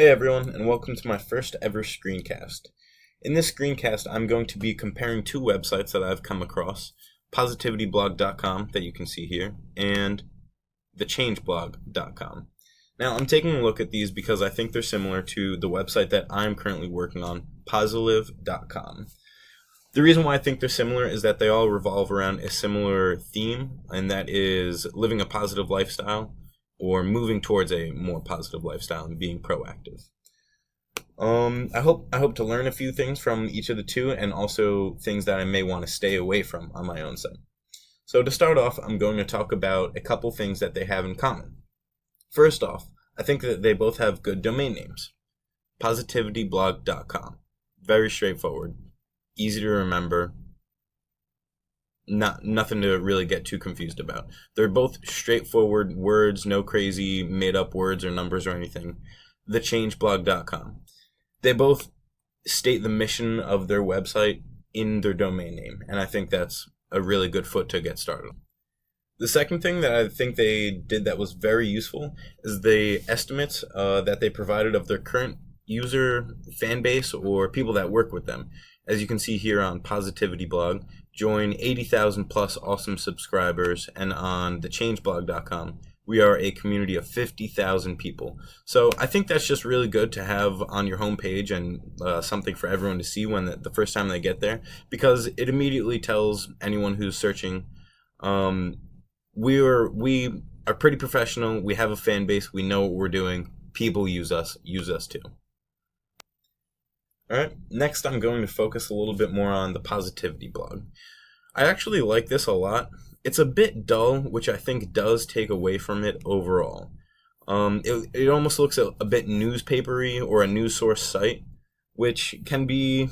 Hey everyone, and welcome to my first ever screencast. In this screencast, I'm going to be comparing two websites that I've come across, positivityblog.com that you can see here, and thechangeblog.com. Now, I'm taking a look at these because I think they're similar to the website that I'm currently working on, positive.com. The reason why I think they're similar is that they all revolve around a similar theme, and that is living a positive lifestyle or moving towards a more positive lifestyle and being proactive. I hope to learn a few things from each of the two, and also things that I may want to stay away from on my own site. So to start off, I'm going to talk about a couple things that they have in common. First off, I think that they both have good domain names. Positivityblog.com. Very straightforward, easy to remember, nothing to really get too confused about. They're both straightforward words, no crazy made up words or numbers or anything. Thechangeblog.com. They both state the mission of their website in their domain name, and I think that's a really good foot to get started. The second thing that I think they did that was very useful is the estimates that they provided of their current user fan base or people that work with them. As you can see here on Positivity Blog, join 80,000 plus awesome subscribers, and on thechangeblog.com, we are a community of 50,000 people. So I think that's just really good to have on your homepage and something for everyone to see when the first time they get there, because it immediately tells anyone who's searching, we are pretty professional, we have a fan base, we know what we're doing, people use us too. Alright, next I'm going to focus a little bit more on the Positivity Blog. I actually like this a lot. It's a bit dull, which I think does take away from it overall. It almost looks a bit newspapery or a news source site, which can be...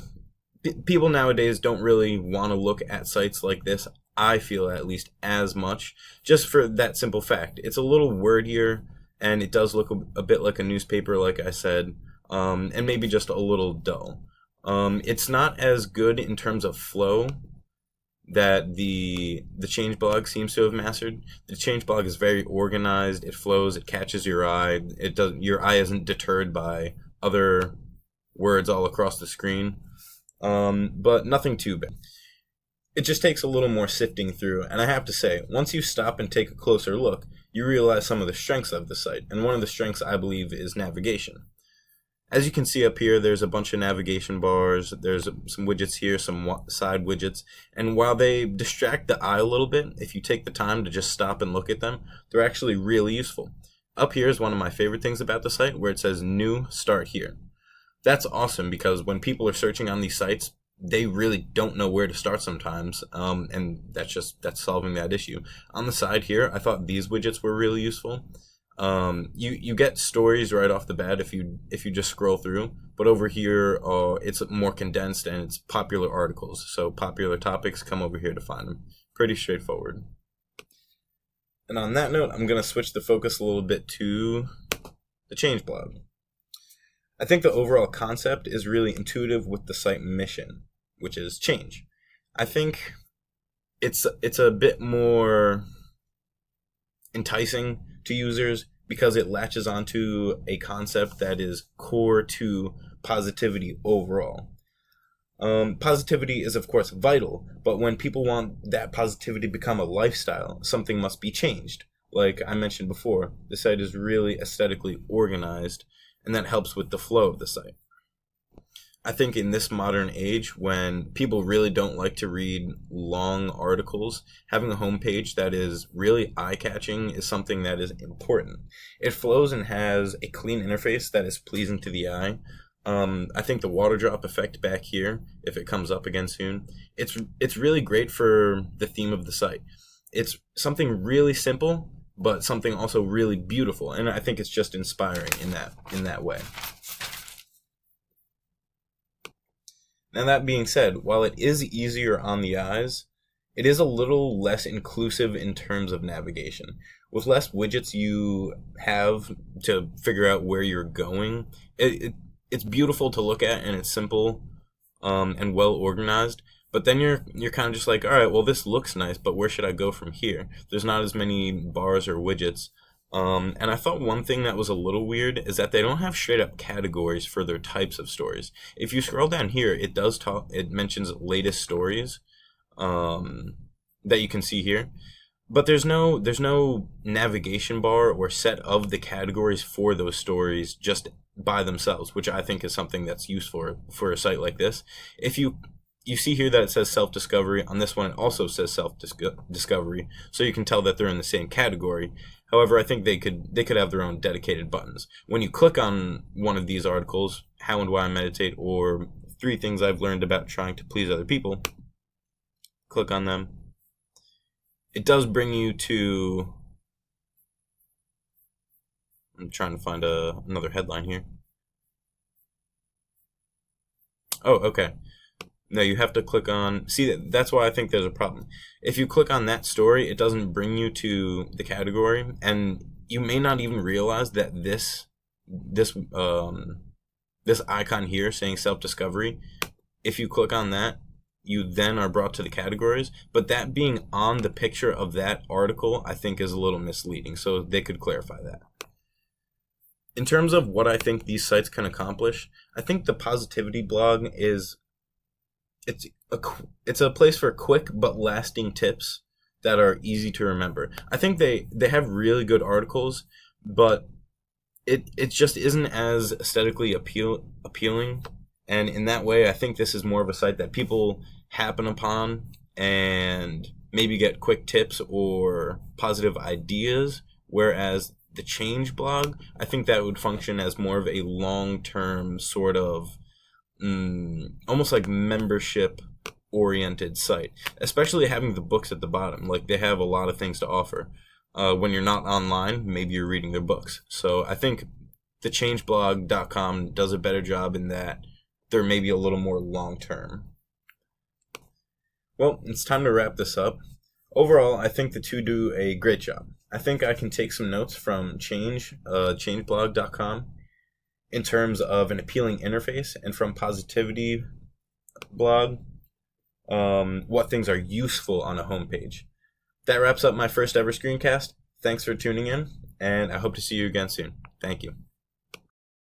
People nowadays don't really want to look at sites like this, I feel at least, as much, just for that simple fact. It's a little wordier, and it does look a bit like a newspaper, like I said. And maybe just a little dull. It's not as good in terms of flow that the Change Blog seems to have mastered. The Change Blog is very organized. It flows. It catches your eye. Your eye isn't deterred by other words all across the screen. But nothing too bad. It just takes a little more sifting through. And I have to say, once you stop and take a closer look, you realize some of the strengths of the site. And one of the strengths, I believe, is navigation. As you can see up here, there's a bunch of navigation bars, there's some widgets here, some side widgets, and while they distract the eye a little bit, if you take the time to just stop and look at them, they're actually really useful. Up here is one of my favorite things about the site, where it says New, Start Here. That's awesome, because when people are searching on these sites, they really don't know where to start sometimes, and that's solving that issue. On the side here, I thought these widgets were really useful. You get stories right off the bat if you just scroll through, but over here it's more condensed and it's popular articles, so popular topics, come over here to find them. Pretty straightforward. And on that note, I'm going to switch the focus a little bit to the Change Blog. I think the overall concept is really intuitive with the site mission, which is change. I think it's a bit more enticing to users because it latches onto a concept that is core to positivity overall. Positivity is of course vital, but when people want that positivity to become a lifestyle, something must be changed. Like I mentioned before, the site is really aesthetically organized, and that helps with the flow of the site. I think in this modern age, when people really don't like to read long articles, having a homepage that is really eye-catching is something that is important. It flows and has a clean interface that is pleasing to the eye. I think the water drop effect back here, if it comes up again soon, it's really great for the theme of the site. It's something really simple, but something also really beautiful, and I think it's just inspiring in that way. Now that being said, while it is easier on the eyes, it is a little less inclusive in terms of navigation. With less widgets you have to figure out where you're going, it's beautiful to look at and it's simple and well organized, but then you're kind of just like, all right, well this looks nice, but where should I go from here? There's not as many bars or widgets And I thought one thing that was a little weird is that they don't have straight up categories for their types of stories. If you scroll down here, it does talk. It mentions latest stories, um, that you can see here, but there's no navigation bar or set of the categories for those stories just by themselves, which I think is something that's useful for a site like this. If you see here that it says self discovery, on this one it also says self discovery, so you can tell that they're in the same category. However, I think they could have their own dedicated buttons. When you click on one of these articles, How and Why I Meditate, or 3 Things I've Learned About Trying to Please Other People, click on them. It does bring you to. I'm trying to find another headline here. Oh, okay. No, you have to click on. See, that's why I think there's a problem. If you click on that story, it doesn't bring you to the category, and you may not even realize that this icon here saying self discovery. If you click on that, you then are brought to the categories. But that being on the picture of that article, I think is a little misleading. So they could clarify that. In terms of what I think these sites can accomplish, I think the positivity blog is it's it's a place for quick but lasting tips that are easy to remember. I think they have really good articles, but it just isn't as aesthetically appealing. And in that way, I think this is more of a site that people happen upon and maybe get quick tips or positive ideas, whereas the Change blog, I think that would function as more of a long-term sort of almost like membership oriented site, especially having the books at the bottom. Like, they have a lot of things to offer. When you're not online, maybe you're reading their books. So I think the changeblog.com does a better job in that they're maybe a little more long term. Well, it's time to wrap this up. Overall, I think the two do a great job. I think I can take some notes from changeblog.com in terms of an appealing interface, and from Positivity blog, what things are useful on a homepage. That wraps up my first ever screencast. Thanks for tuning in, and I hope to see you again soon. Thank you.